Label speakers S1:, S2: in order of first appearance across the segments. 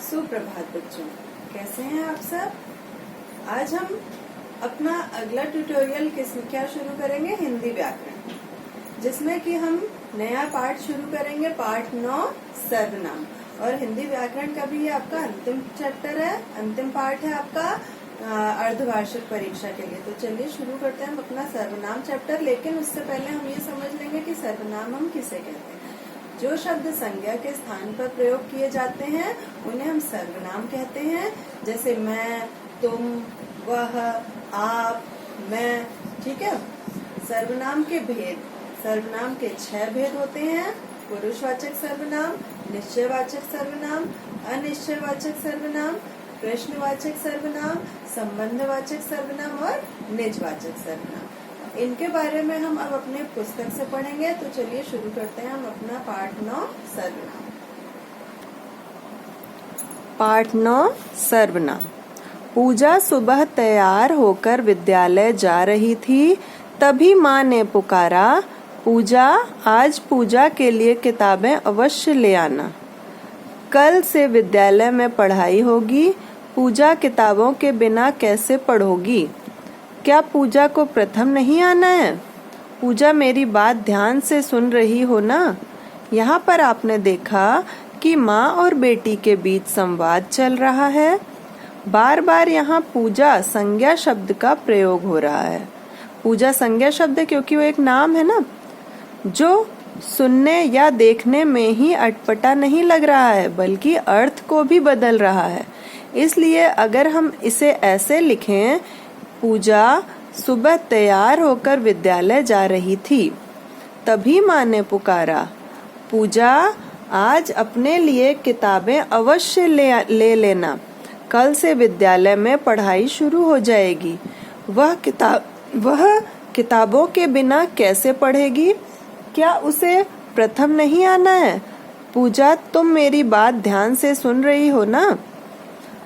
S1: सुप्रभात बच्चों, कैसे हैं आप सब। आज हम अपना अगला ट्यूटोरियल क्या शुरू करेंगे, हिंदी व्याकरण, जिसमें कि हम नया पाठ शुरू करेंगे, पाठ 9 सर्वनाम। और हिंदी व्याकरण का भी ये आपका अंतिम चैप्टर है, अंतिम पाठ है आपका अर्धवार्षिक परीक्षा के लिए। तो चलिए शुरू करते हैं हम अपना सर्वनाम चैप्टर। लेकिन उससे पहले हम ये समझ लेंगे कि सर्वनाम हम किसे कहते हैं। जो शब्द संज्ञा के स्थान पर प्रयोग किए जाते हैं उन्हें हम सर्वनाम कहते हैं। जैसे मैं, तुम, वह, आप, मैं। ठीक है। सर्वनाम के भेद, सर्वनाम के 6 भेद होते हैं। पुरुषवाचक सर्वनाम, निश्चयवाचक सर्वनाम, अनिश्चयवाचक सर्वनाम, प्रश्नवाचक सर्वनाम, संबंधवाचक सर्वनाम और निजवाचक सर्वनाम। इनके बारे में हम अब अपने पुस्तक से पढ़ेंगे। तो चलिए शुरू करते हैं हम अपना पाठ 9 सर्वनाम। पाठ 9 सर्वनाम। पूजा सुबह तैयार होकर विद्यालय जा रही थी, तभी माँ ने पुकारा, पूजा, आज पूजा के लिए किताबें अवश्य ले आना। कल से विद्यालय में पढ़ाई होगी, पूजा किताबों के बिना कैसे पढ़ोगी। क्या पूजा को प्रथम नहीं आना है? पूजा, मेरी बात ध्यान से सुन रही हो ना। यहाँ पर आपने देखा कि माँ और बेटी के बीच संवाद चल रहा है। बार बार यहाँ पूजा संज्ञा शब्द का प्रयोग हो रहा है। पूजा संज्ञा शब्द है क्योंकि वो एक नाम है ना, जो सुनने या देखने में ही अटपटा नहीं लग रहा है, बल्कि अर्थ को भी बदल रहा है। इसलिए अगर हम इसे ऐसे लिखें, पूजा सुबह तैयार होकर विद्यालय जा रही थी, तभी माँ ने पुकारा, पूजा, आज अपने लिए किताबें अवश्य ले लेना। कल से विद्यालय में पढ़ाई शुरू हो जाएगी। वह किताबों के बिना कैसे पढ़ेगी। क्या उसे प्रथम नहीं आना है। पूजा, तुम मेरी बात ध्यान से सुन रही हो ना।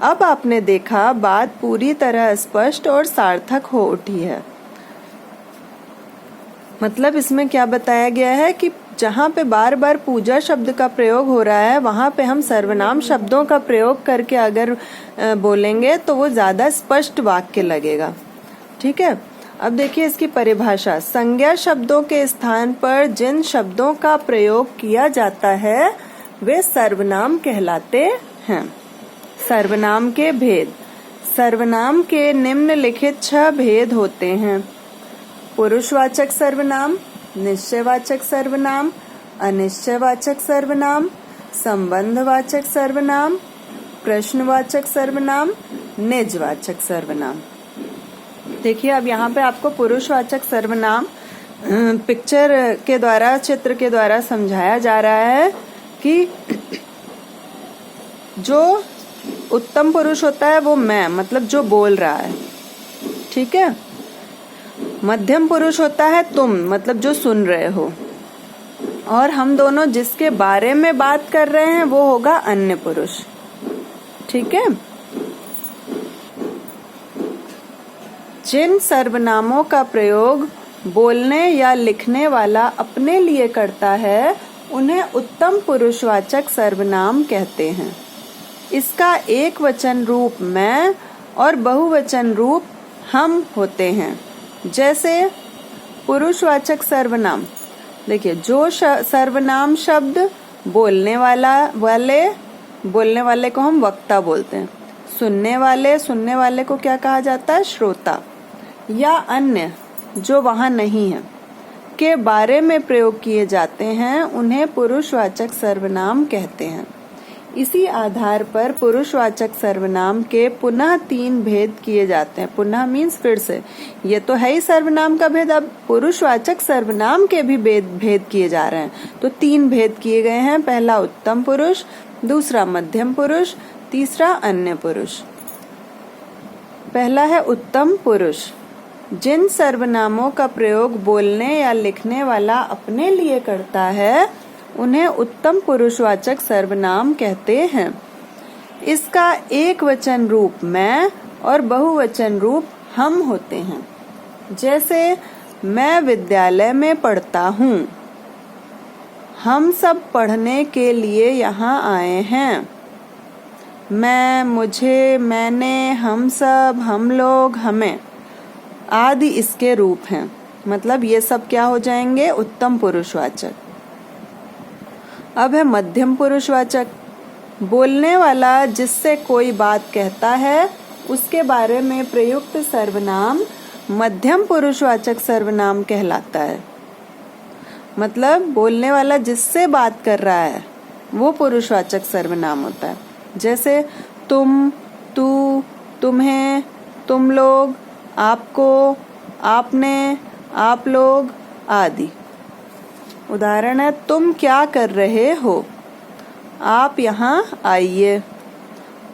S1: अब आपने देखा, बात पूरी तरह स्पष्ट और सार्थक हो उठी है। मतलब इसमें क्या बताया गया है कि जहाँ पे बार बार पूजा शब्द का प्रयोग हो रहा है, वहाँ पे हम सर्वनाम शब्दों का प्रयोग करके अगर बोलेंगे तो वो ज्यादा स्पष्ट वाक्य लगेगा। ठीक है। अब देखिए इसकी परिभाषा। संज्ञा शब्दों के स्थान पर जिन शब्दों का प्रयोग किया जाता है वे सर्वनाम कहलाते हैं। सर्वनाम के भेद। सर्वनाम के निम्नलिखित 6 भेद होते हैं। पुरुषवाचक सर्वनाम, निश्चयवाचक सर्वनाम, अनिश्चयवाचक सर्वनाम, संबंधवाचक सर्वनाम, प्रश्नवाचक सर्वनाम, निजवाचक सर्वनाम। देखिए अब यहाँ पे आपको पुरुषवाचक सर्वनाम पिक्चर के द्वारा, चित्र के द्वारा समझाया जा रहा है कि जो उत्तम पुरुष होता है वो मैं, मतलब जो बोल रहा है। ठीक है। मध्यम पुरुष होता है तुम, मतलब जो सुन रहे हो। और हम दोनों जिसके बारे में बात कर रहे हैं वो होगा अन्य पुरुष। ठीक है। जिन सर्वनामों का प्रयोग बोलने या लिखने वाला अपने लिए करता है उन्हें उत्तम पुरुषवाचक सर्वनाम कहते हैं। इसका एक वचन रूप मैं और बहुवचन रूप हम होते हैं। जैसे पुरुषवाचक सर्वनाम, देखिए जो सर्वनाम शब्द बोलने वाले को हम वक्ता बोलते हैं। सुनने वाले को क्या कहा जाता है, श्रोता। या अन्य, जो वहाँ नहीं है, के बारे में प्रयोग किए जाते हैं उन्हें पुरुषवाचक सर्वनाम कहते हैं। इसी आधार पर पुरुषवाचक सर्वनाम के पुनः 3 भेद किए जाते हैं। पुनः मीन्स फिर से, ये तो है ही सर्वनाम का भेद, अब पुरुषवाचक सर्वनाम के भी भेद किए जा रहे हैं। तो 3 भेद किए गए हैं। पहला उत्तम पुरुष, दूसरा मध्यम पुरुष, तीसरा अन्य पुरुष। पहला है उत्तम पुरुष। जिन सर्वनामों का प्रयोग बोलने या लिखने वाला अपने लिए करता है उन्हें उत्तम पुरुषवाचक सर्वनाम कहते हैं। इसका एक वचन रूप मैं और बहुवचन रूप हम होते हैं। जैसे मैं विद्यालय में पढ़ता हूँ, हम सब पढ़ने के लिए यहाँ आए हैं। मैं, मुझे, मैंने, हम सब, हम लोग, हमें आदि इसके रूप हैं। मतलब ये सब क्या हो जाएंगे? उत्तम पुरुषवाचक। अब है मध्यम पुरुषवाचक। बोलने वाला जिससे कोई बात कहता है उसके बारे में प्रयुक्त सर्वनाम मध्यम पुरुषवाचक सर्वनाम कहलाता है। मतलब बोलने वाला जिससे बात कर रहा है वो पुरुषवाचक सर्वनाम होता है। जैसे तुम, तू, तुम्हें, तुम लोग, आपको, आपने, आप लोग आदि। उदाहरण है, तुम क्या कर रहे हो? आप यहाँ आइए।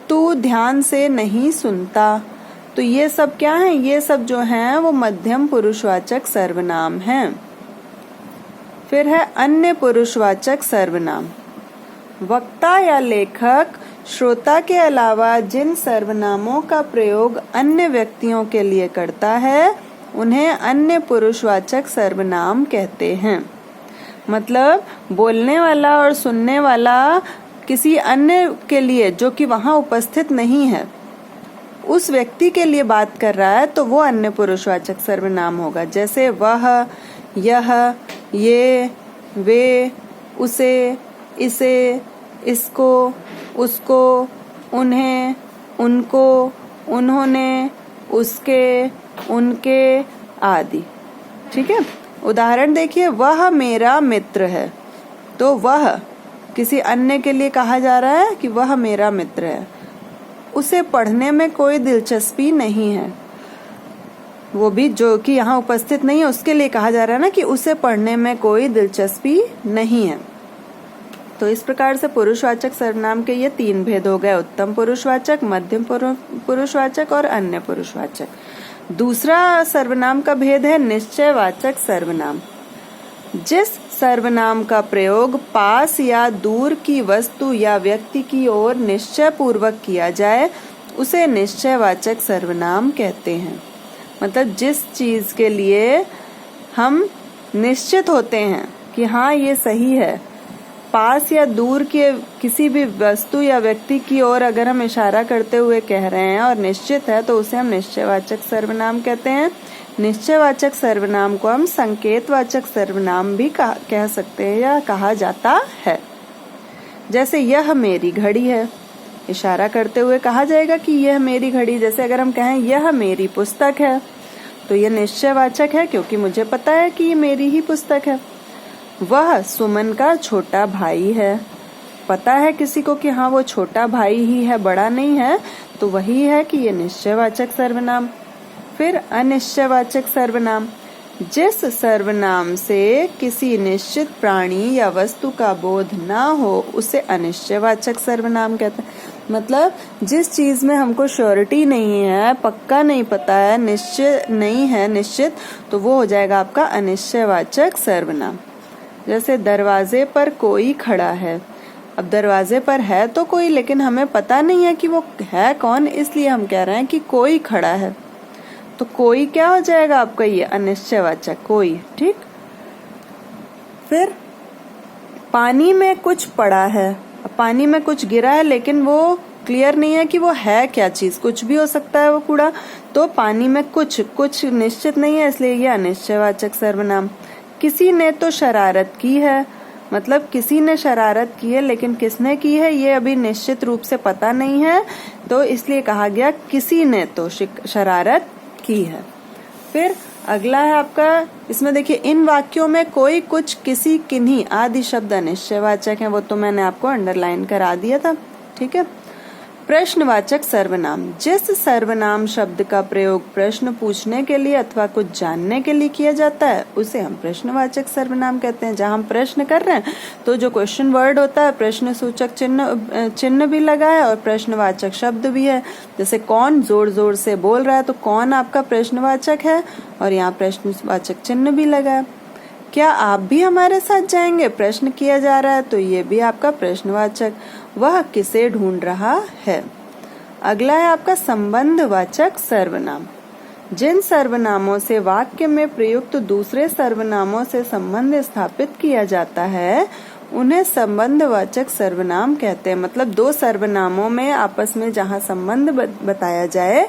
S1: तू ध्यान से नहीं सुनता। तो ये सब क्या है? ये सब जो हैं वो मध्यम पुरुषवाचक सर्वनाम हैं। फिर है अन्य पुरुषवाचक सर्वनाम। वक्ता या लेखक श्रोता के अलावा जिन सर्वनामों का प्रयोग अन्य व्यक्तियों के लिए करता है उन्हें अन्य पुरुषवाचक सर्वनाम कहते हैं। मतलब बोलने वाला और सुनने वाला किसी अन्य के लिए जो कि वहां उपस्थित नहीं है उस व्यक्ति के लिए बात कर रहा है तो वो अन्य पुरुषवाचक सर्वनाम होगा। जैसे वह, यह, ये, वे, उसे, इसे, इसको, उसको, उन्हें, उनको, उन्होंने, उसके, उनके आदि। ठीक है। उदाहरण देखिए, वह मेरा मित्र है। तो वह किसी अन्य के लिए कहा जा रहा है कि वह मेरा मित्र है। उसे पढ़ने में कोई दिलचस्पी नहीं है। वो भी जो कि यहाँ उपस्थित नहीं है उसके लिए कहा जा रहा है ना कि उसे पढ़ने में कोई दिलचस्पी नहीं है। तो इस प्रकार से पुरुषवाचक सर्वनाम के ये 3 भेद हो गए: उत्तम पुरुषवाचक, मध्यम पुरुषवाचक और अन्य पुरुषवाचक। दूसरा सर्वनाम का भेद है निश्चयवाचक सर्वनाम। जिस सर्वनाम का प्रयोग पास या दूर की वस्तु या व्यक्ति की ओर निश्चय पूर्वक किया जाए उसे निश्चयवाचक सर्वनाम कहते हैं। मतलब जिस चीज के लिए हम निश्चित होते हैं कि हाँ ये सही है, पास या दूर के किसी भी वस्तु या व्यक्ति की ओर अगर हम इशारा करते हुए कह रहे हैं और निश्चित है तो उसे हम निश्चयवाचक सर्वनाम कहते हैं। निश्चयवाचक सर्वनाम को हम संकेतवाचक सर्वनाम भी कह सकते हैं या कहा जाता है। जैसे यह मेरी घड़ी है, इशारा करते हुए कहा जाएगा कि यह मेरी घड़ी। जैसे अगर हम कहें यह मेरी पुस्तक है तो यह निश्चयवाचक है क्योंकि मुझे पता है कि ये मेरी ही पुस्तक है। वह सुमन का छोटा भाई है, पता है किसी को कि हाँ वो छोटा भाई ही है, बड़ा नहीं है, तो वही है कि ये निश्चयवाचक सर्वनाम। फिर अनिश्चयवाचक सर्वनाम। जिस सर्वनाम से किसी निश्चित प्राणी या वस्तु का बोध ना हो उसे अनिश्चयवाचक सर्वनाम कहते हैं। मतलब जिस चीज में हमको श्योरिटी नहीं है, पक्का नहीं पता है, निश्चय नहीं है, निश्चित, तो वो हो जाएगा आपका अनिश्चयवाचक सर्वनाम। जैसे दरवाजे पर कोई खड़ा है। अब दरवाजे पर है तो कोई, लेकिन हमें पता नहीं है कि वो है कौन, इसलिए हम कह रहे हैं कि कोई खड़ा है। तो कोई क्या हो जाएगा आपका? ये अनिश्चयवाचक कोई। ठीक। फिर पानी में कुछ पड़ा है। अब पानी में कुछ गिरा है लेकिन वो क्लियर नहीं है कि वो है क्या चीज, कुछ भी हो सकता है वो कूड़ा। तो पानी में कुछ निश्चित नहीं है, इसलिए ये अनिश्चयवाचक सर्वनाम। किसी ने तो शरारत की है। मतलब किसी ने शरारत की है लेकिन किसने की है ये अभी निश्चित रूप से पता नहीं है, तो इसलिए कहा गया किसी ने तो शरारत की है। फिर अगला है आपका, इसमें देखिए इन वाक्यों में कोई, कुछ, किसी, किन्हीं आदि शब्द अनिश्चयवाचक हैं। वो तो मैंने आपको अंडरलाइन करा दिया था। ठीक है। प्रश्नवाचक सर्वनाम। जिस सर्वनाम शब्द का प्रयोग प्रश्न पूछने के लिए अथवा कुछ जानने के लिए किया जाता है उसे हम प्रश्नवाचक सर्वनाम कहते हैं। जहां हम प्रश्न कर रहे हैं तो जो क्वेश्चन वर्ड होता है प्रश्न सूचक चिन्ह भी लगा है और प्रश्नवाचक शब्द भी है। जैसे कौन जोर जोर से बोल रहा है तो कौन आपका प्रश्नवाचक है और यहाँ प्रश्नवाचक चिन्ह भी लगा है। क्या आप भी हमारे साथ जाएंगे? प्रश्न किया जा रहा है तो ये भी आपका प्रश्नवाचक। वह किसे ढूंढ रहा है? अगला है आपका संबंधवाचक सर्वनाम। जिन सर्वनामों से वाक्य में प्रयुक्त दूसरे सर्वनामों से संबंध स्थापित किया जाता है उन्हें संबंधवाचक सर्वनाम कहते हैं। मतलब दो सर्वनामों में आपस में जहाँ संबंध बताया जाए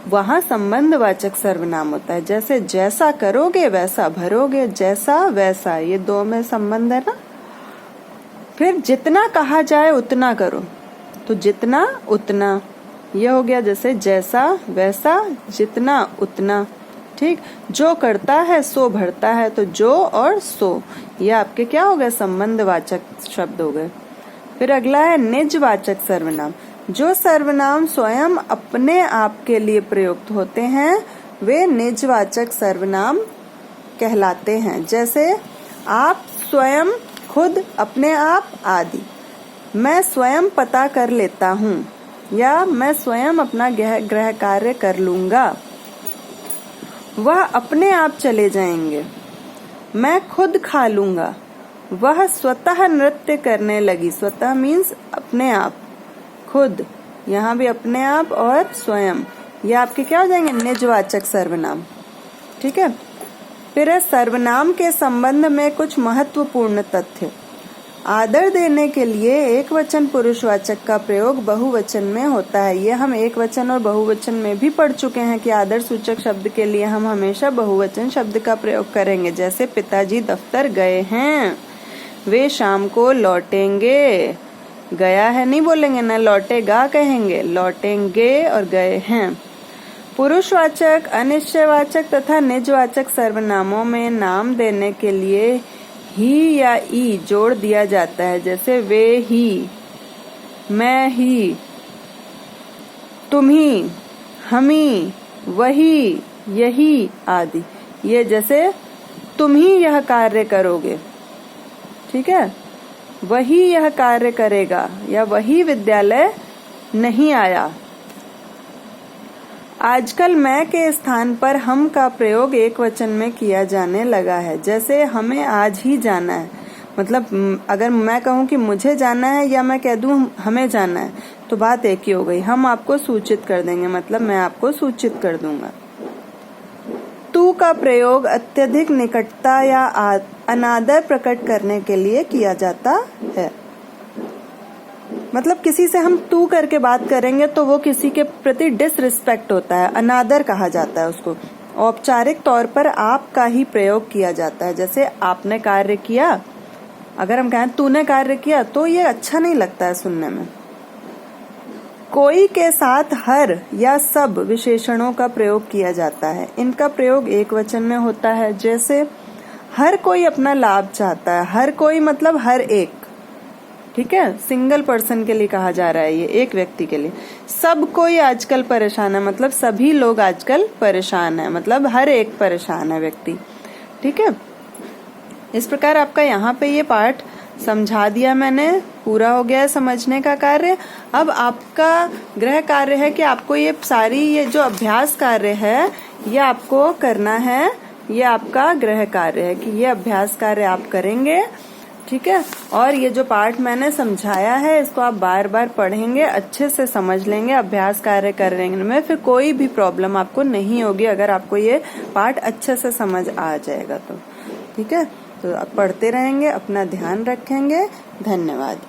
S1: वहाँ संबंधवाचक सर्वनाम होता है। जैसे जैसा करोगे वैसा भरोगे, जैसा वैसा, ये दो में संबंध है ना। फिर जितना कहा जाए उतना करो, तो जितना उतना, ये हो गया जैसे जैसा वैसा जितना उतना। ठीक, जो करता है सो भरता है, तो जो और सो ये आपके क्या हो गए, संबंधवाचक शब्द हो गए। फिर अगला है निजवाचक सर्वनाम। जो सर्वनाम स्वयं अपने आप के लिए प्रयुक्त होते हैं वे निजवाचक सर्वनाम कहलाते हैं। जैसे आप स्वयं, खुद, अपने आप आदि। मैं स्वयं पता कर लेता हूँ, या मैं स्वयं अपना गृह कार्य कर लूंगा। वह अपने आप चले जाएंगे। मैं खुद खा लूंगा। वह स्वतः नृत्य करने लगी। स्वतः मीन्स अपने आप, खुद, यहाँ भी अपने आप और स्वयं, ये आपके क्या हो जाएंगे, निजवाचक सर्वनाम। ठीक है। फिर है सर्वनाम के संबंध में कुछ महत्वपूर्ण तथ्य। आदर देने के लिए एकवचन पुरुषवाचक का प्रयोग बहुवचन में होता है। ये हम एकवचन और बहुवचन में भी पढ़ चुके हैं कि आदर सूचक शब्द के लिए हम हमेशा बहुवचन शब्द का प्रयोग करेंगे। जैसे पिताजी दफ्तर गए हैं, वे शाम को लौटेंगे। गया है नहीं बोलेंगे ना, लौटेगा कहेंगे, लौटेंगे और गए हैं। पुरुषवाचक, अनिश्चयवाचक तथा निजवाचक सर्वनामों में नाम देने के लिए ही या ई जोड़ दिया जाता है। जैसे वे ही, मैं ही, तुम ही, हम ही, वही, यही आदि। ये जैसे तुम ही यह कार्य करोगे, ठीक है, वही यह कार्य करेगा, या वही विद्यालय नहीं आया। आजकल मैं के स्थान पर हम का प्रयोग एक वचन में किया जाने लगा है। जैसे हमें आज ही जाना है, मतलब अगर मैं कहूँ कि मुझे जाना है या मैं कह दूँ हमें जाना है, तो बात एक ही हो गई। हम आपको सूचित कर देंगे, मतलब मैं आपको सूचित कर दूंगा। तू का प्रयोग अत्यधिक निकटता या अनादर प्रकट करने के लिए किया जाता है। मतलब किसी से हम तू करके बात करेंगे तो वो किसी के प्रति डिसरिस्पेक्ट होता है, अनादर कहा जाता है उसको। औपचारिक तौर पर आप का ही प्रयोग किया जाता है। जैसे आपने कार्य किया, अगर हम कहें तूने कार्य किया तो ये अच्छा नहीं लगता है सुनने में। कोई के साथ हर या सब विशेषणों का प्रयोग किया जाता है। इनका प्रयोग एक वचन में होता है। जैसे हर कोई अपना लाभ चाहता है। हर कोई मतलब हर एक, ठीक है, सिंगल पर्सन के लिए कहा जा रहा है, ये एक व्यक्ति के लिए। सब कोई आजकल परेशान है, मतलब सभी लोग आजकल परेशान है, मतलब हर एक परेशान है व्यक्ति। ठीक है, इस प्रकार आपका यहाँ पे ये पाठ समझा दिया मैंने, पूरा हो गया है समझने का कार्य। अब आपका गृह कार्य है कि आपको ये सारी, ये जो अभ्यास कार्य है ये आपको करना है। ये आपका गृह कार्य है कि ये अभ्यास कार्य आप करेंगे। ठीक है, और ये जो पाठ मैंने समझाया है इसको आप बार बार पढ़ेंगे, अच्छे से समझ लेंगे। अभ्यास कार्य करने में फिर कोई भी प्रॉब्लम आपको नहीं होगी अगर आपको ये पाठ अच्छे से समझ आ जाएगा तो। ठीक है, तो आप पढ़ते रहेंगे, अपना ध्यान रखेंगे। धन्यवाद।